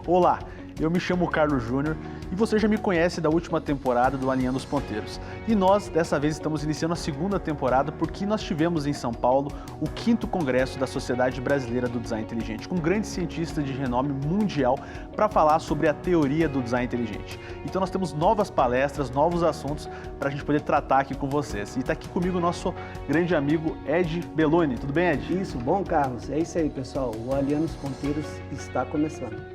Olá, eu me chamo Carlos Júnior e você já me conhece da última temporada do Alinhando os Ponteiros. E nós, dessa vez, estamos iniciando a segunda temporada porque nós tivemos em São Paulo o 5º Congresso da Sociedade Brasileira do Design Inteligente, com grandes cientistas de renome mundial para falar sobre a teoria do design inteligente. Então nós temos novas palestras, novos assuntos para a gente poder tratar aqui com vocês. E está aqui comigo o nosso grande amigo Ed Belloni. Tudo bem, Ed? Isso, bom, Carlos. É isso aí, pessoal. O Alinhando os Ponteiros está começando.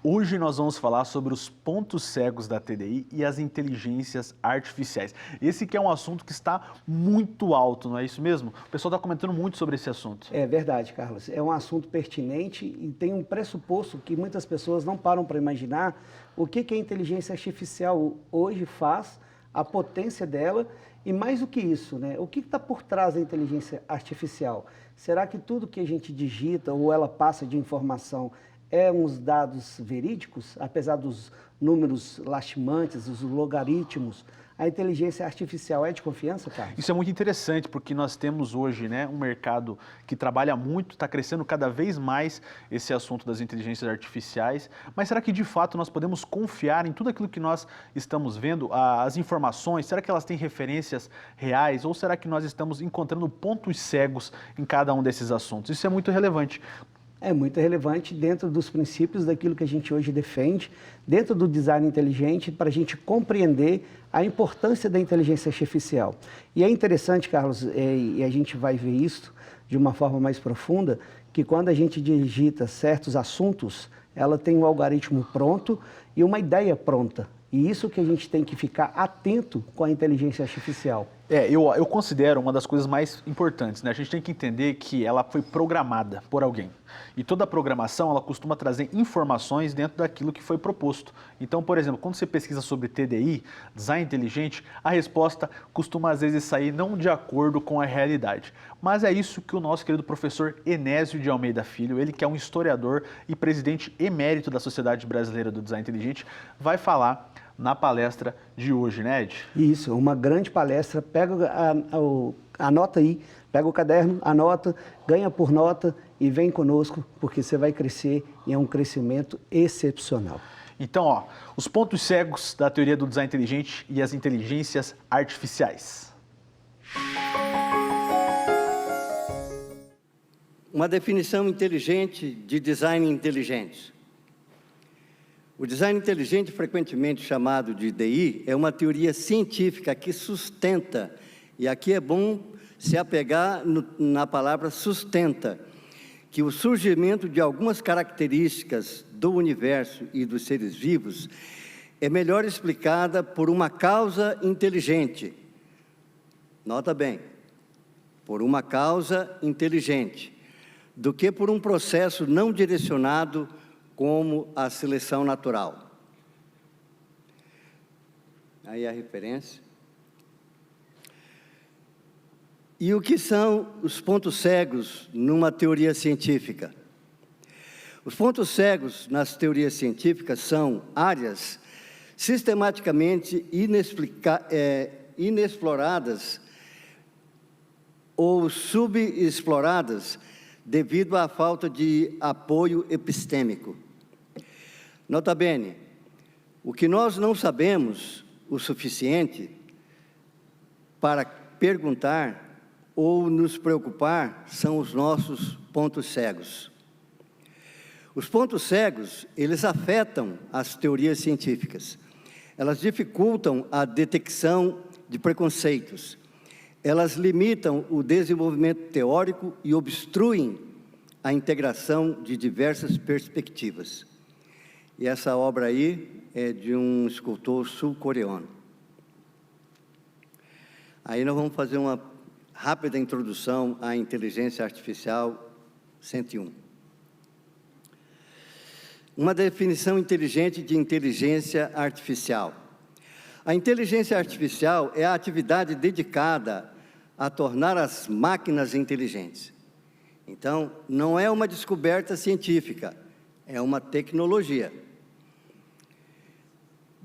Hoje nós vamos falar sobre os pontos cegos da TDI e as inteligências artificiais. Esse que é um assunto que está muito alto, não é isso mesmo? O pessoal está comentando muito sobre esse assunto. É verdade, Carlos. É um assunto pertinente e tem um pressuposto que muitas pessoas não param para imaginar o que a inteligência artificial hoje faz, a potência dela e mais do que isso, né? O que está por trás da inteligência artificial? Será que tudo que a gente digita ou ela passa de informação é uns dados verídicos, apesar dos números lastimantes, os logaritmos? A inteligência artificial é de confiança, Carlos? Isso é muito interessante, porque nós temos hoje, né, um mercado que trabalha muito, está crescendo cada vez mais esse assunto das inteligências artificiais, mas será que de fato nós podemos confiar em tudo aquilo que nós estamos vendo, as informações, será que elas têm referências reais ou será que nós estamos encontrando pontos cegos em cada um desses assuntos? Isso é muito relevante. É muito relevante dentro dos princípios daquilo que a gente hoje defende, dentro do design inteligente, para a gente compreender a importância da inteligência artificial. E é interessante, Carlos, e a gente vai ver isso de uma forma mais profunda, que quando a gente digita certos assuntos, ela tem um algoritmo pronto e uma ideia pronta. E isso que a gente tem que ficar atento com a inteligência artificial. Eu considero uma das coisas mais importantes, né? A gente tem que entender que ela foi programada por alguém. E toda a programação, ela costuma trazer informações dentro daquilo que foi proposto. Então, por exemplo, quando você pesquisa sobre TDI, design inteligente, a resposta costuma às vezes sair não de acordo com a realidade. Mas é isso que o nosso querido professor Enésio de Almeida Filho, ele que é um historiador e presidente emérito da Sociedade Brasileira do Design Inteligente, vai falar na palestra de hoje, né, Ed? Isso, uma grande palestra. Pega anota aí, pega o caderno, anota, ganha por nota e vem conosco, porque você vai crescer e é um crescimento excepcional. Então, os pontos cegos da teoria do design inteligente e as inteligências artificiais. Uma definição inteligente de design inteligente. O design inteligente, frequentemente chamado de DI, é uma teoria científica que sustenta, e aqui é bom se apegar na palavra sustenta, que o surgimento de algumas características do universo e dos seres vivos é melhor explicada por uma causa inteligente. Nota bem, por uma causa inteligente, do que por um processo não direcionado como a seleção natural. Aí a referência. E o que são os pontos cegos numa teoria científica? Os pontos cegos nas teorias científicas são áreas sistematicamente inexploradas ou subexploradas devido à falta de apoio epistêmico. Nota bene, o que nós não sabemos o suficiente para perguntar ou nos preocupar são os nossos pontos cegos. Os pontos cegos, eles afetam as teorias científicas. Elas dificultam a detecção de preconceitos. Elas limitam o desenvolvimento teórico e obstruem a integração de diversas perspectivas. E essa obra aí é de um escultor sul-coreano. Aí nós vamos fazer uma rápida introdução à inteligência artificial 101. Uma definição inteligente de inteligência artificial. A inteligência artificial é a atividade dedicada a tornar as máquinas inteligentes. Então, não é uma descoberta científica, é uma tecnologia.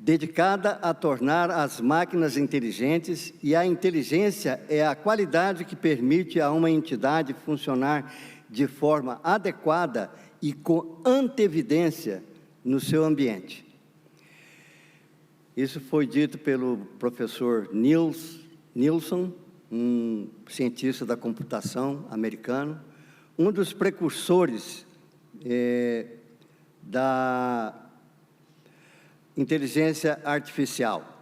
dedicada a tornar as máquinas inteligentes, e a inteligência é a qualidade que permite a uma entidade funcionar de forma adequada e com antevidência no seu ambiente. Isso foi dito pelo professor Nielsen, um cientista da computação americano, um dos precursores da inteligência artificial.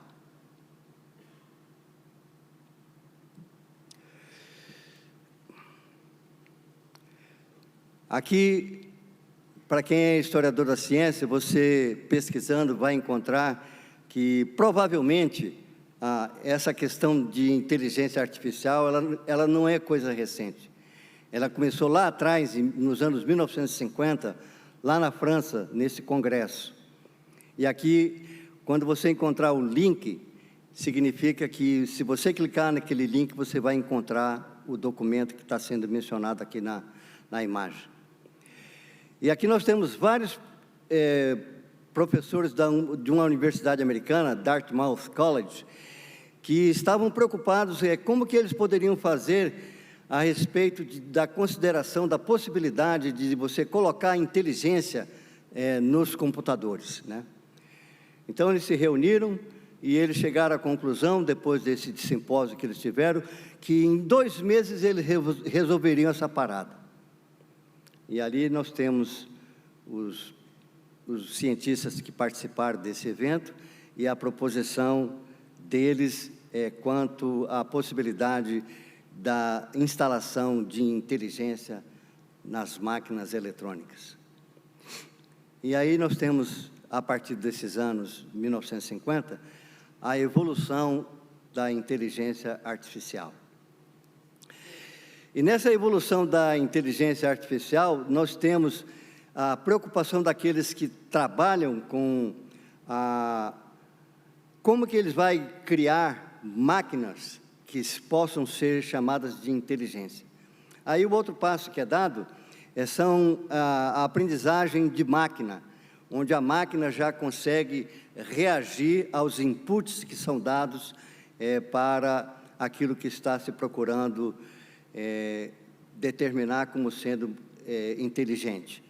Aqui, para quem é historiador da ciência, você pesquisando vai encontrar que provavelmente essa questão de inteligência artificial, ela não é coisa recente. Ela começou lá atrás, nos anos 1950, lá na França, nesse congresso. E aqui, quando você encontrar o link, significa que, se você clicar naquele link, você vai encontrar o documento que está sendo mencionado aqui na imagem. E aqui nós temos vários professores de uma universidade americana, Dartmouth College, que estavam preocupados como que eles poderiam fazer a respeito da consideração da possibilidade de você colocar a inteligência nos computadores, né? Então, eles se reuniram e eles chegaram à conclusão, depois desse simpósio que eles tiveram, que em 2 meses eles resolveriam essa parada. E ali nós temos os cientistas que participaram desse evento e a proposição deles quanto à possibilidade da instalação de inteligência nas máquinas eletrônicas. E aí nós temos, a partir desses anos, 1950, a evolução da inteligência artificial. E nessa evolução da inteligência artificial, nós temos a preocupação daqueles que trabalham com como que eles vão criar máquinas que possam ser chamadas de inteligência. Aí o outro passo que é dado são a aprendizagem de máquina, onde a máquina já consegue reagir aos inputs que são dados para aquilo que está se procurando determinar como sendo inteligente.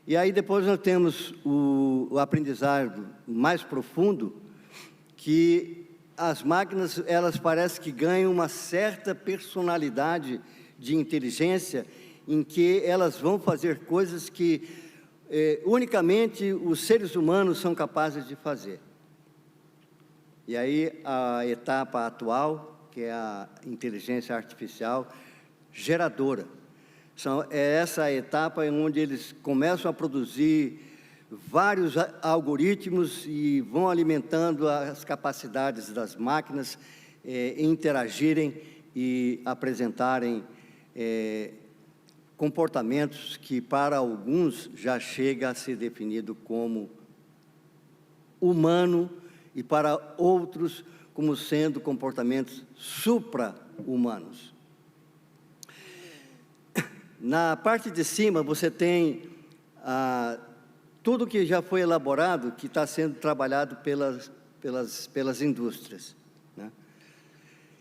E aí depois nós temos o aprendizado mais profundo, que as máquinas, elas parecem que ganham uma certa personalidade de inteligência, em que elas vão fazer coisas que unicamente os seres humanos são capazes de fazer. E aí a etapa atual, que é a inteligência artificial geradora, é essa etapa em onde eles começam a produzir vários algoritmos e vão alimentando as capacidades das máquinas interagirem e apresentarem comportamentos que para alguns já chega a ser definido como humano e para outros como sendo comportamentos supra-humanos. Na parte de cima você tem tudo que já foi elaborado, que está sendo trabalhado pelas indústrias, né?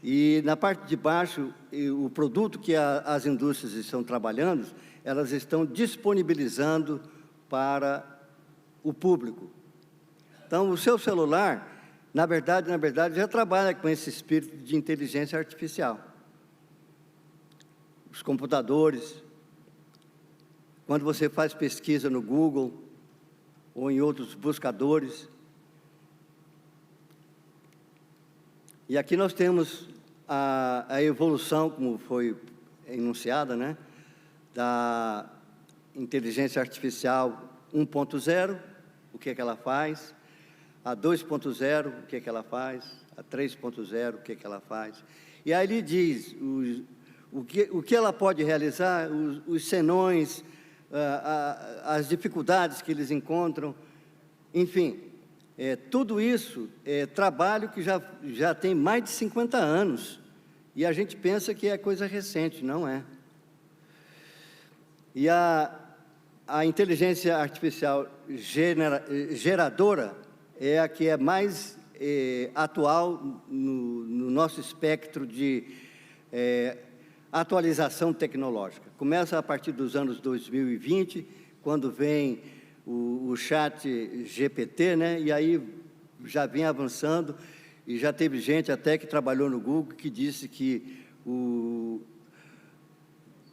E na parte de baixo, o produto que as indústrias estão trabalhando, elas estão disponibilizando para o público. Então, o seu celular, na verdade, já trabalha com esse espírito de inteligência artificial. Os computadores, quando você faz pesquisa no Google ou em outros buscadores. E aqui nós temos a evolução, como foi enunciada, né, da inteligência artificial 1.0, o que é que ela faz, a 2.0, o que é que ela faz, a 3.0, o que é que ela faz. E aí ele diz o que ela pode realizar, os senões, as dificuldades que eles encontram, enfim, tudo isso é trabalho que já tem mais de 50 anos, e a gente pensa que é coisa recente, não é. E a inteligência artificial geradora, é a que é mais atual no nosso espectro de atualização tecnológica. Começa a partir dos anos 2020, quando vem o chat GPT, né? E aí já vem avançando, e já teve gente até que trabalhou no Google que disse que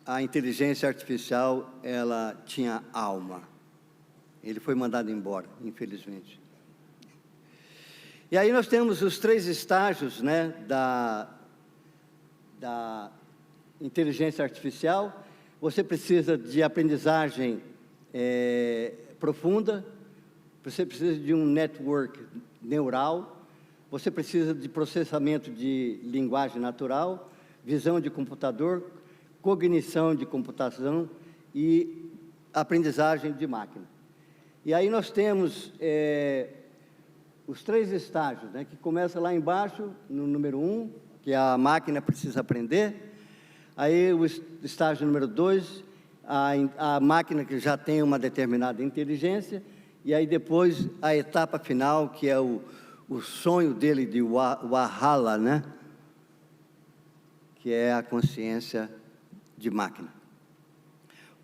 a inteligência artificial, ela tinha alma. Ele foi mandado embora, infelizmente. E aí nós temos os 3 estágios, né, da inteligência artificial. Você precisa de aprendizagem profunda, você precisa de um network neural, você precisa de processamento de linguagem natural, visão de computador, cognição de computação e aprendizagem de máquina. E aí nós temos os 3 estágios, né, que começa lá embaixo, no número 1, que a máquina precisa aprender. Aí o estágio número 2, a máquina que já tem uma determinada inteligência. E aí depois a etapa final, que é o sonho dele de Walhalla, né, que é a consciência de máquina.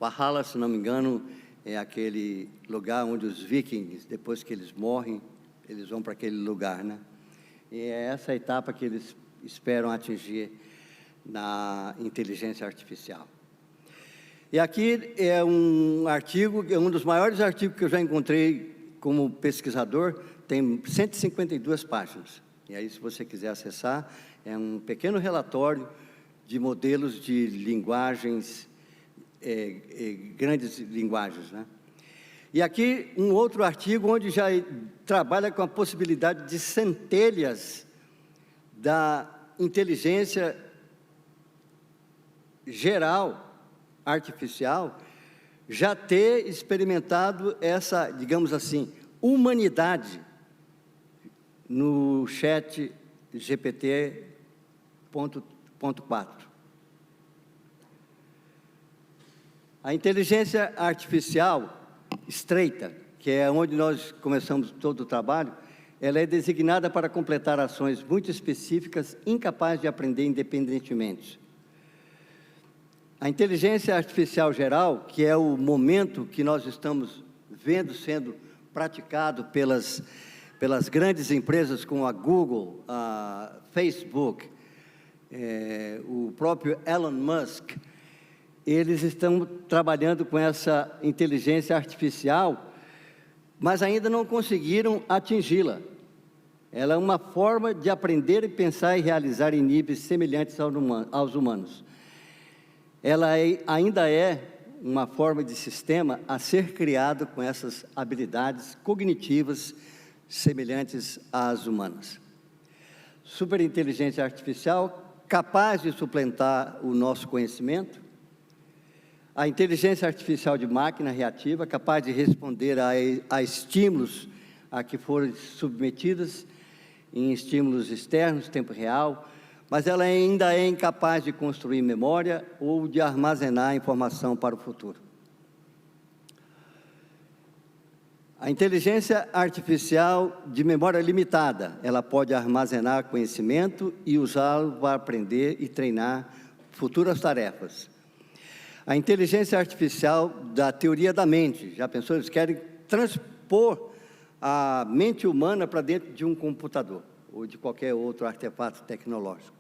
Walhalla, se não me engano, é aquele lugar onde os vikings, depois que eles morrem, eles vão para aquele lugar, né? E é essa etapa que eles esperam atingir na inteligência artificial. E aqui é um artigo, é um dos maiores artigos que eu já encontrei como pesquisador, tem 152 páginas. E aí, se você quiser acessar, é um pequeno relatório de modelos de linguagens, grandes linguagens, né? E aqui um outro artigo onde já trabalha com a possibilidade de centelhas da inteligência geral, artificial, já ter experimentado essa, digamos assim, humanidade no chat GPT.4. A inteligência artificial estreita, que é onde nós começamos todo o trabalho, ela é designada para completar ações muito específicas, incapazes de aprender independentemente. A inteligência artificial geral, que é o momento que nós estamos vendo sendo praticado pelas grandes empresas como a Google, a Facebook, o próprio Elon Musk, eles estão trabalhando com essa inteligência artificial, mas ainda não conseguiram atingi-la. Ela é uma forma de aprender e pensar e realizar em níveis semelhantes aos humanos. Ela ainda é uma forma de sistema a ser criado com essas habilidades cognitivas semelhantes às humanas. Superinteligência artificial capaz de suplantar o nosso conhecimento. A inteligência artificial de máquina reativa, capaz de responder a estímulos a que forem submetidas, em estímulos externos, tempo real, mas ela ainda é incapaz de construir memória ou de armazenar informação para o futuro. A inteligência artificial de memória limitada, ela pode armazenar conhecimento e usá-lo para aprender e treinar futuras tarefas. A inteligência artificial da teoria da mente, já pensou? Eles querem transpor a mente humana para dentro de um computador ou de qualquer outro artefato tecnológico,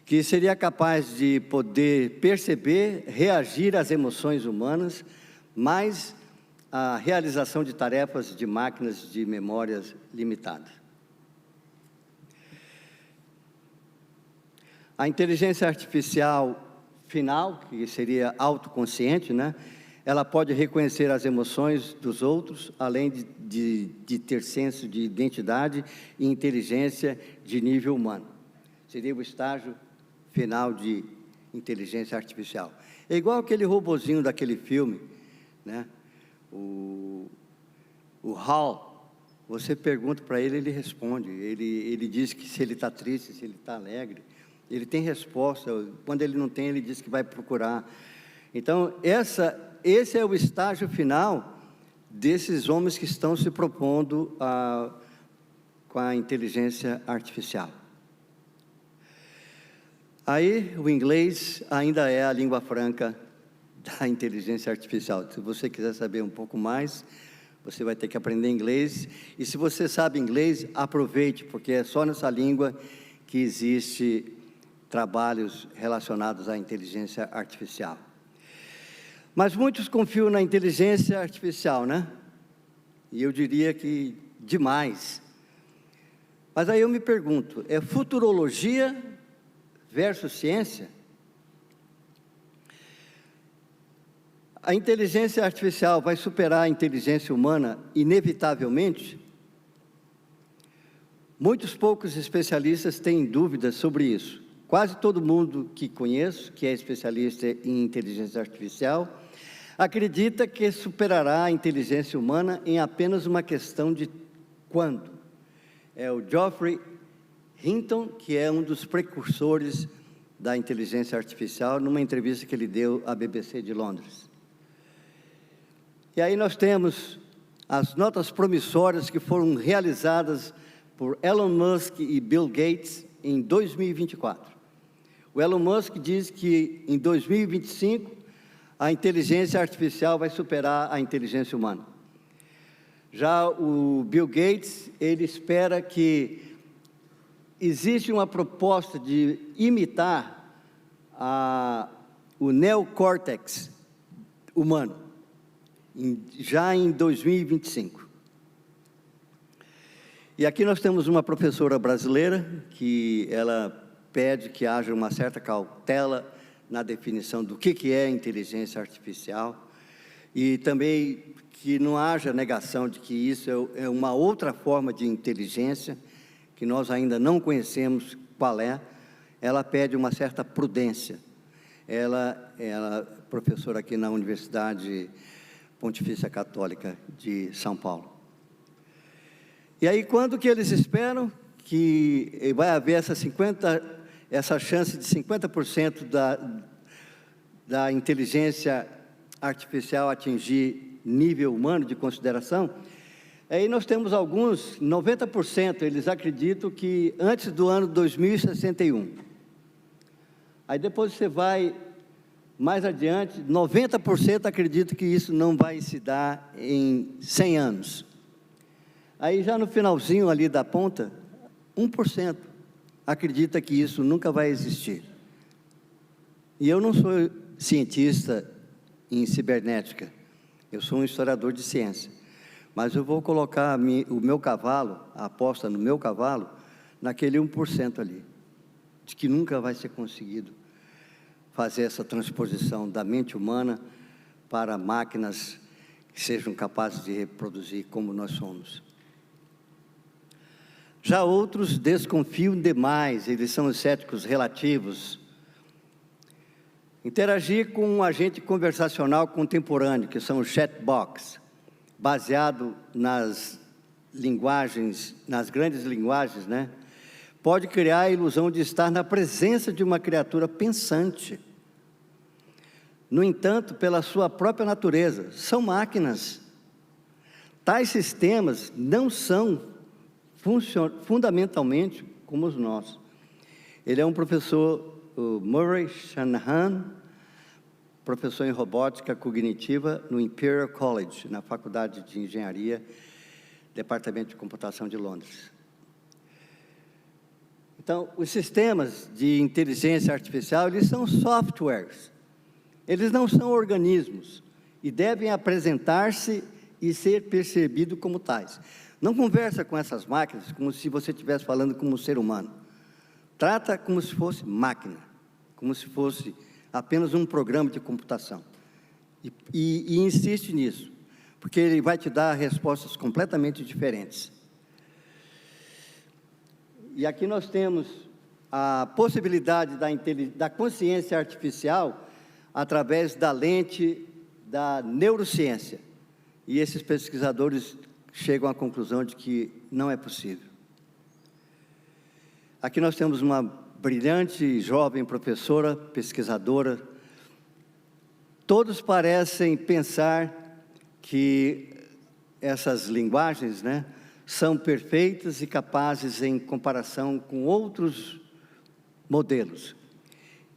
que seria capaz de poder perceber, reagir às emoções humanas, mas a realização de tarefas de máquinas de memórias limitadas. A inteligência artificial final, que seria autoconsciente, né? Ela pode reconhecer as emoções dos outros, além de ter senso de identidade e inteligência de nível humano. Seria o estágio final de inteligência artificial. É igual aquele robozinho daquele filme, né? O HAL, você pergunta para ele, ele responde. Ele diz que se ele está triste, se ele está alegre, ele tem resposta. Quando ele não tem, ele diz que vai procurar. Então, esse é o estágio final desses homens que estão se propondo com a inteligência artificial. Aí, o inglês ainda é a língua franca da inteligência artificial. Se você quiser saber um pouco mais, você vai ter que aprender inglês. E se você sabe inglês, aproveite, porque é só nessa língua que existe trabalhos relacionados à inteligência artificial. Mas muitos confiam na inteligência artificial, né? E eu diria que demais. Mas aí eu me pergunto, é futurologia versus ciência? A inteligência artificial vai superar a inteligência humana inevitavelmente? Muitos poucos especialistas têm dúvidas sobre isso. Quase todo mundo que conheço, que é especialista em inteligência artificial, acredita que superará a inteligência humana em apenas uma questão de quando. É o Geoffrey Hinton, que é um dos precursores da inteligência artificial, numa entrevista que ele deu à BBC de Londres. E aí nós temos as notas promissórias que foram realizadas por Elon Musk e Bill Gates em 2024. O Elon Musk diz que em 2025 a inteligência artificial vai superar a inteligência humana. Já o Bill Gates, ele espera que existe uma proposta de imitar o neocórtex humano, já em 2025. E aqui nós temos uma professora brasileira que ela pede que haja uma certa cautela na definição do que é inteligência artificial e também que não haja negação de que isso é uma outra forma de inteligência que nós ainda não conhecemos qual é. Ela pede uma certa prudência. Ela é professora aqui na Universidade Pontifícia Católica de São Paulo. E aí, quando que eles esperam que vai haver essa chance de 50% da inteligência artificial atingir nível humano de consideração? Aí nós temos alguns, 90%, eles acreditam que antes do ano 2061. Aí depois você vai mais adiante, 90% acreditam que isso não vai se dar em 100 anos. Aí já no finalzinho ali da ponta, 1% acredita que isso nunca vai existir. E eu não sou cientista em cibernética, eu sou um historiador de ciência. Mas eu vou colocar o meu cavalo, a aposta no meu cavalo, naquele 1% ali, de que nunca vai ser conseguido fazer essa transposição da mente humana para máquinas que sejam capazes de reproduzir como nós somos. Já outros desconfiam demais, eles são os céticos relativos. Interagir com um agente conversacional contemporâneo, que são os chatbots, baseado nas linguagens, nas grandes linguagens, né? Pode criar a ilusão de estar na presença de uma criatura pensante. No entanto, pela sua própria natureza, são máquinas. Tais sistemas não são fundamentalmente como os nossos. Ele é um professor, o Murray Shanahan, professor em robótica cognitiva no Imperial College, na Faculdade de Engenharia, Departamento de Computação de Londres. Então, os sistemas de inteligência artificial, eles são softwares, eles não são organismos, e devem apresentar-se e ser percebidos como tais. Não conversa com essas máquinas como se você estivesse falando como um ser humano. Trata como se fosse máquina, como se fosse apenas um programa de computação. E insiste nisso, porque ele vai te dar respostas completamente diferentes. E aqui nós temos a possibilidade da consciência artificial através da lente da neurociência. E esses pesquisadores chegam à conclusão de que não é possível. Aqui nós temos uma brilhante jovem professora, pesquisadora. Todos parecem pensar que essas linguagens, né, são perfeitas e capazes em comparação com outros modelos.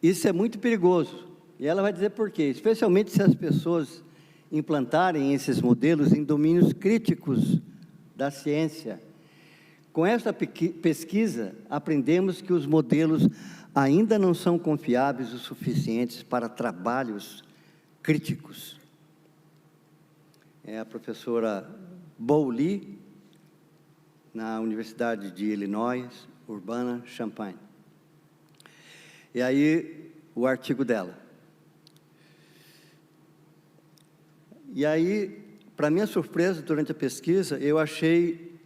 Isso é muito perigoso. E ela vai dizer por quê. Especialmente se as pessoas implantarem esses modelos em domínios críticos da ciência. Com esta pesquisa, aprendemos que os modelos ainda não são confiáveis o suficientes para trabalhos críticos. É a professora Bowley, na Universidade de Illinois, Urbana-Champaign. E aí, o artigo dela. E aí, para minha surpresa, durante a pesquisa, eu achei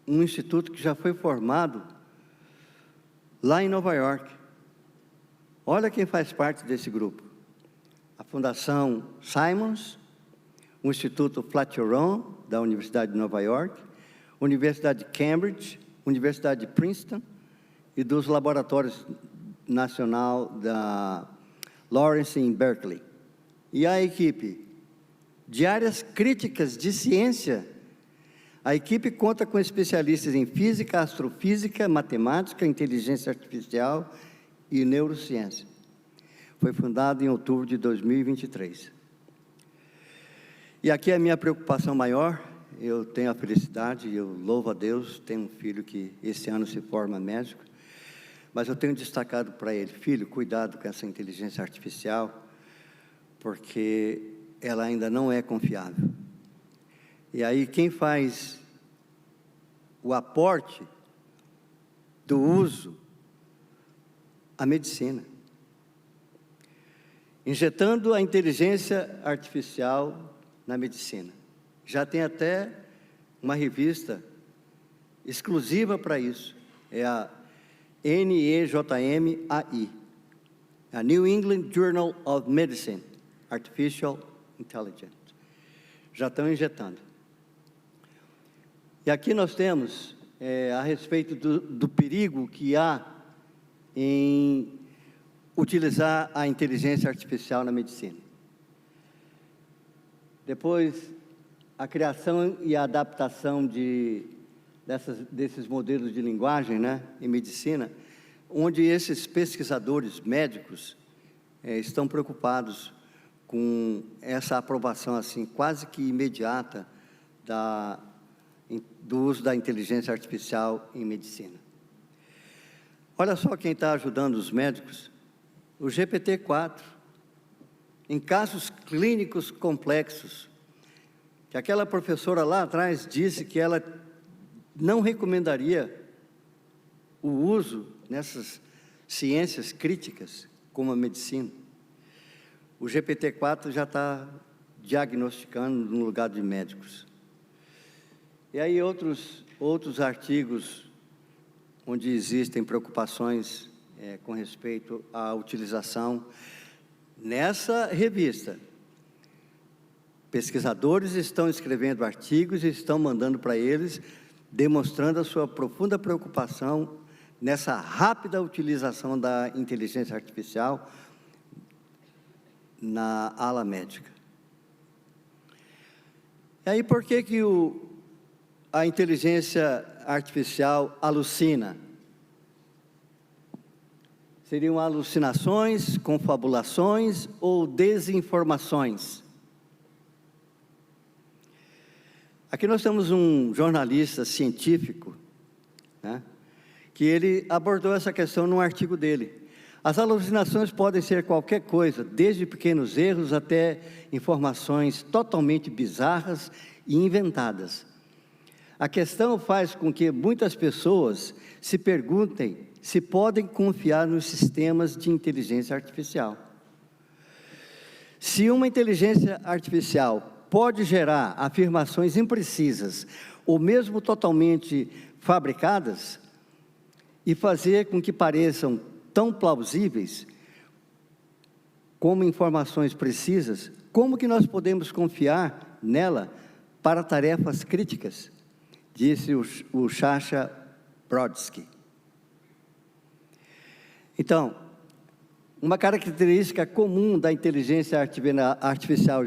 um instituto que já foi formado lá em Nova York. Olha quem faz parte desse grupo. A Fundação Simons, o Instituto Flatiron, da Universidade de Nova York, Universidade de Cambridge, Universidade de Princeton e dos Laboratórios Nacional da Lawrence em Berkeley. E a equipe de áreas críticas de ciência, a equipe conta com especialistas em física, astrofísica, matemática, inteligência artificial e neurociência. Foi fundado em outubro de 2023. E aqui a minha preocupação maior, eu tenho a felicidade, eu louvo a Deus, tenho um filho que esse ano se forma médico, mas eu tenho destacado para ele, filho, cuidado com essa inteligência artificial, porque ela ainda não é confiável. E aí quem faz o aporte do uso? A medicina. Injetando a inteligência artificial na medicina. Já tem até uma revista exclusiva para isso, é a NEJMAI, a New England Journal of Medicine, Artificial Intelligence. Já estão injetando. E aqui nós temos, a respeito do perigo que há em utilizar a inteligência artificial na medicina. Depois, a criação e a adaptação desses modelos de linguagem, né, em medicina, onde esses pesquisadores médicos estão preocupados com essa aprovação assim, quase que imediata do uso da inteligência artificial em medicina. Olha só quem está ajudando os médicos, o GPT-4, em casos clínicos complexos, que aquela professora lá atrás disse que ela não recomendaria o uso nessas ciências críticas, como a medicina. O GPT-4 já está diagnosticando no lugar de médicos. E aí outros artigos onde existem preocupações com respeito à utilização. Nessa revista, pesquisadores estão escrevendo artigos e estão mandando para eles, demonstrando a sua profunda preocupação nessa rápida utilização da inteligência artificial na ala médica. E aí, por que a inteligência artificial alucina? Seriam alucinações, confabulações ou desinformações? Aqui nós temos um jornalista científico, né, que ele abordou essa questão num artigo dele. As alucinações podem ser qualquer coisa, desde pequenos erros até informações totalmente bizarras e inventadas. A questão faz com que muitas pessoas se perguntem se podem confiar nos sistemas de inteligência artificial. Se uma inteligência artificial pode gerar afirmações imprecisas ou mesmo totalmente fabricadas e fazer com que pareçam tão plausíveis como informações precisas, como que nós podemos confiar nela para tarefas críticas? Disse o Sacha Brodsky. Então, uma característica comum da inteligência artificial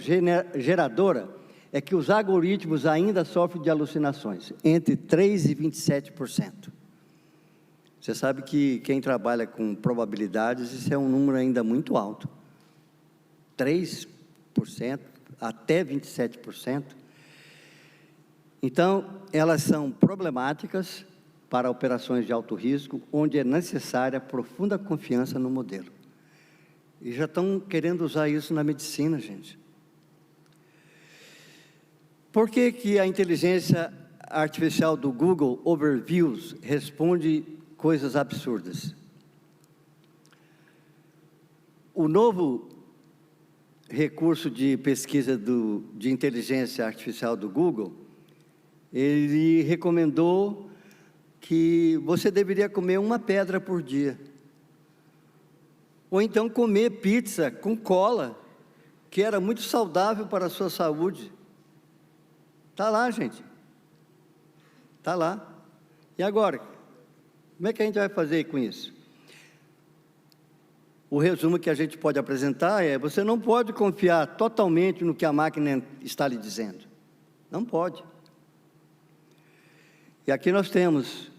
geradora é que os algoritmos ainda sofrem de alucinações, entre 3% e 27%. Você sabe que quem trabalha com probabilidades, isso é um número ainda muito alto. 3% até 27%. Então, elas são problemáticas para operações de alto risco, onde é necessária profunda confiança no modelo. E já estão querendo usar isso na medicina, gente. Por que que a inteligência artificial do Google Overviews responde coisas absurdas? O novo recurso de pesquisa de inteligência artificial do Google, ele recomendou que você deveria comer uma pedra por dia. Ou então comer pizza com cola, que era muito saudável para a sua saúde. Está lá, gente. Está lá. E agora? Como é que a gente vai fazer com isso? O resumo que a gente pode apresentar é: você não pode confiar totalmente no que a máquina está lhe dizendo. Não pode. E aqui nós temos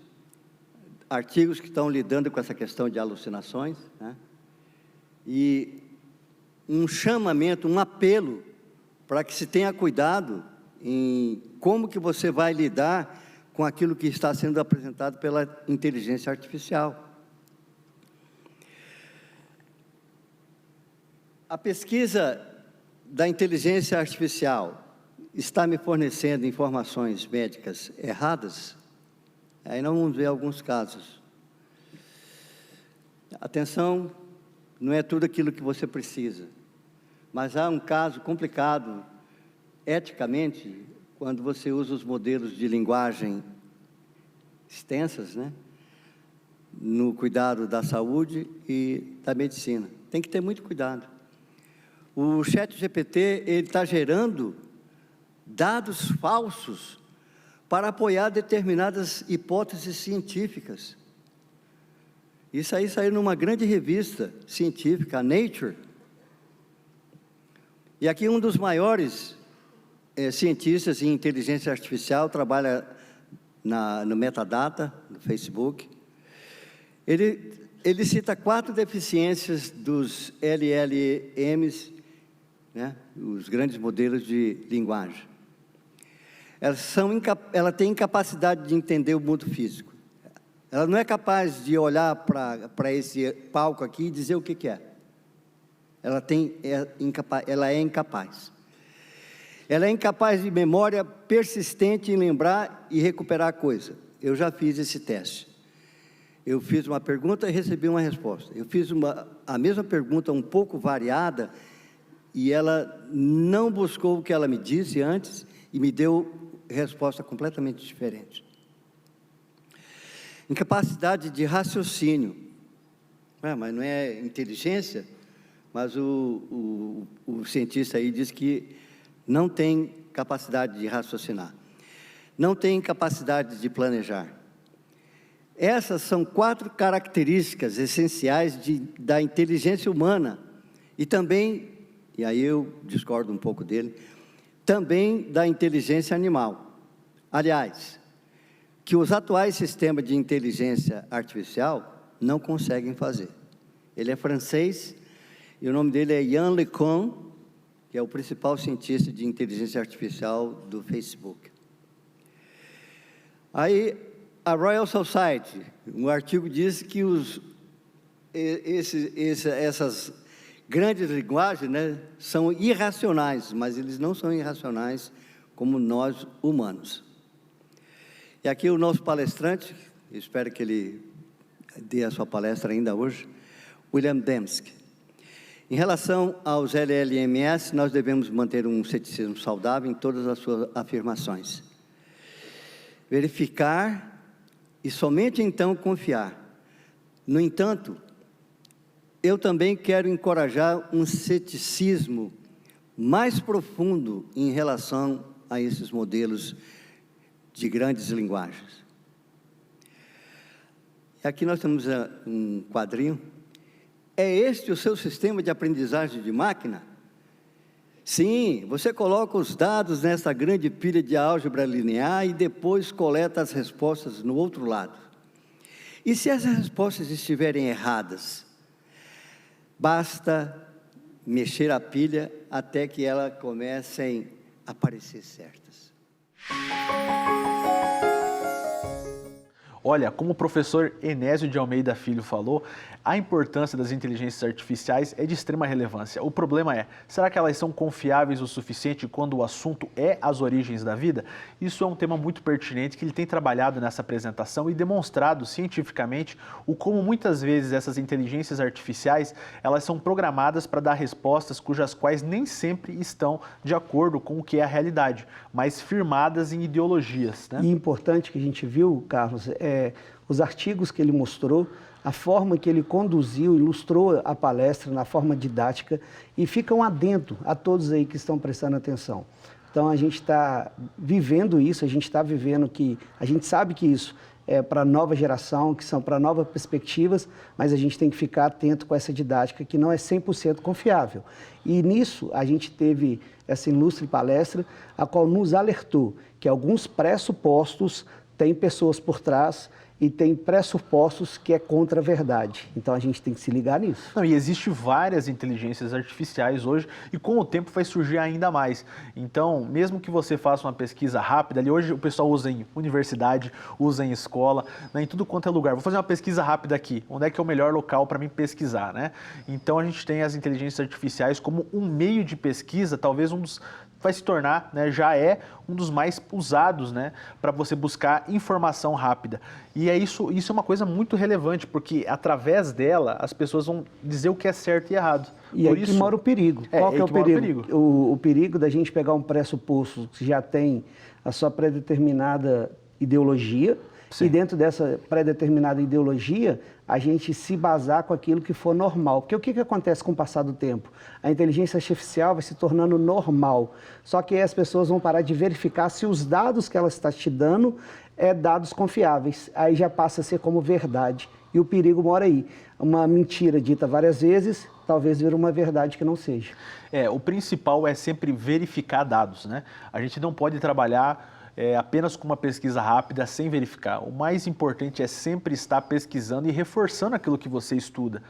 artigos que estão lidando com essa questão de alucinações, né? E um chamamento, um apelo para que se tenha cuidado em como que você vai lidar com aquilo que está sendo apresentado pela inteligência artificial. A pesquisa da inteligência artificial está me fornecendo informações médicas erradas? Aí nós vamos ver alguns casos. Atenção, não é tudo aquilo que você precisa, mas há um caso complicado, eticamente, quando você usa os modelos de linguagem extensas, né, no cuidado da saúde e da medicina. Tem que ter muito cuidado. O ChatGPT, ele está gerando dados falsos para apoiar determinadas hipóteses científicas. Isso aí saiu numa grande revista científica, a Nature. E aqui um dos maiores cientistas em inteligência artificial, trabalha no Metadata, no Facebook. Ele cita 4 deficiências dos LLMs, né, os grandes modelos de linguagem. Ela tem incapacidade de entender o mundo físico. Ela não é capaz de olhar para esse palco aqui e dizer o que é. Ela é incapaz. Ela é incapaz de memória persistente em lembrar e recuperar a coisa. Eu já fiz esse teste. Eu fiz uma pergunta e recebi uma resposta. Eu fiz a mesma pergunta um pouco variada e ela não buscou o que ela me disse antes e me deu resposta completamente diferente. Incapacidade de raciocínio. Mas não é inteligência, mas o cientista aí diz que não tem capacidade de raciocinar. Não tem capacidade de planejar. Essas são 4 características essenciais da inteligência humana e também, e aí eu discordo um pouco dele, também da inteligência animal. Aliás, que os atuais sistemas de inteligência artificial não conseguem fazer. Ele é francês e o nome dele é Yann LeCun, que é o principal cientista de inteligência artificial do Facebook. Aí, a Royal Society, um artigo diz que essas grandes linguagens, né, são irracionais, mas eles não são irracionais como nós humanos. E aqui o nosso palestrante, espero que ele dê a sua palestra ainda hoje, William Dembski. Em relação aos LLMS, nós devemos manter um ceticismo saudável em todas as suas afirmações. Verificar e somente então confiar. No entanto, eu também quero encorajar um ceticismo mais profundo em relação a esses modelos de grandes linguagens. Aqui nós temos um quadrinho. É este o seu sistema de aprendizagem de máquina? Sim, você coloca os dados nessa grande pilha de álgebra linear e depois coleta as respostas no outro lado. E se as respostas estiverem erradas, basta mexer a pilha até que elas comecem a parecer certas. Olha, como o professor Enésio de Almeida Filho falou, a importância das inteligências artificiais é de extrema relevância. O problema é, será que elas são confiáveis o suficiente quando o assunto é as origens da vida? Isso é um tema muito pertinente que ele tem trabalhado nessa apresentação e demonstrado cientificamente o como muitas vezes essas inteligências artificiais, elas são programadas para dar respostas cujas quais nem sempre estão de acordo com o que é a realidade, mas firmadas em ideologias, né? E importante que a gente viu, Carlos, os artigos que ele mostrou, a forma que ele conduziu, ilustrou a palestra na forma didática e fica um adendo a todos aí que estão prestando atenção. Então a gente está vivendo isso, a gente está vivendo a gente sabe que isso é para a nova geração, que são para novas perspectivas, mas a gente tem que ficar atento com essa didática que não é 100% confiável. E nisso a gente teve essa ilustre palestra, a qual nos alertou que alguns pressupostos têm pessoas por trás e tem pressupostos que é contra a verdade. Então a gente tem que se ligar nisso. Não, e existe várias inteligências artificiais hoje e com o tempo vai surgir ainda mais. Então, mesmo que você faça uma pesquisa rápida, ali hoje o pessoal usa em universidade, usa em escola, né, em tudo quanto é lugar. Vou fazer uma pesquisa rápida aqui. Onde é que é o melhor local para mim pesquisar, né? Então a gente tem as inteligências artificiais como um meio de pesquisa, talvez vai se tornar, né, já é um dos mais usados, né, para você buscar informação rápida. E isso é uma coisa muito relevante, porque através dela as pessoas vão dizer o que é certo e errado. E aí que mora o perigo. Qual que é o perigo? O perigo da gente pegar um pressuposto que já tem a sua pré-determinada ideologia. Sim. E dentro dessa pré-determinada ideologia, a gente se basar com aquilo que for normal. Porque o que acontece com o passar do tempo? A inteligência artificial vai se tornando normal. Só que aí as pessoas vão parar de verificar se os dados que ela está te dando é dados confiáveis. Aí já passa a ser como verdade. E o perigo mora aí. Uma mentira dita várias vezes, talvez vire uma verdade que não seja. O principal é sempre verificar dados, né? A gente não pode trabalhar apenas com uma pesquisa rápida, sem verificar. O mais importante é sempre estar pesquisando e reforçando aquilo que você estuda.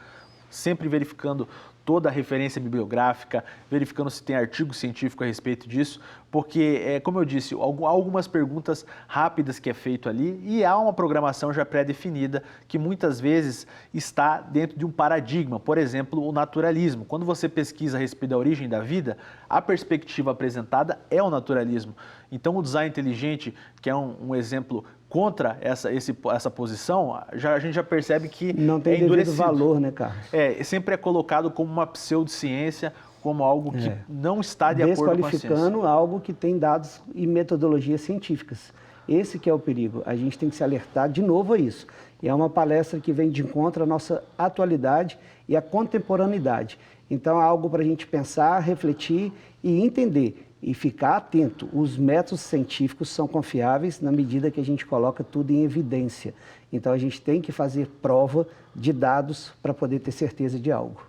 Sempre verificando toda a referência bibliográfica, verificando se tem artigo científico a respeito disso, porque, como eu disse, há algumas perguntas rápidas que é feito ali e há uma programação já pré-definida que muitas vezes está dentro de um paradigma, por exemplo, o naturalismo. Quando você pesquisa a respeito da origem da vida, a perspectiva apresentada é o naturalismo. Então, o design inteligente, que é um exemplo contra essa posição, a gente já percebe que não tem devido valor, né, Carlos? Sempre é colocado como uma pseudociência, como algo que não está de acordo com a ciência. Desqualificando algo que tem dados e metodologias científicas. Esse que é o perigo. A gente tem que se alertar de novo a isso. E é uma palestra que vem de encontro à nossa atualidade e à contemporaneidade. Então é algo para a gente pensar, refletir e entender. E ficar atento, os métodos científicos são confiáveis na medida que a gente coloca tudo em evidência. Então a gente tem que fazer prova de dados para poder ter certeza de algo.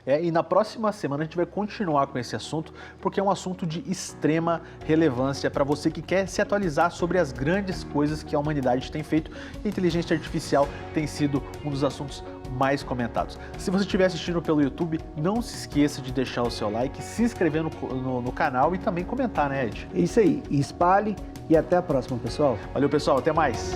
E na próxima semana a gente vai continuar com esse assunto, porque é um assunto de extrema relevância para você que quer se atualizar sobre as grandes coisas que a humanidade tem feito. E a inteligência artificial tem sido um dos assuntos mais comentados. Se você estiver assistindo pelo YouTube, não se esqueça de deixar o seu like, se inscrever no canal e também comentar, né, Ed? Isso aí, espalhe e até a próxima, pessoal. Valeu, pessoal, até mais!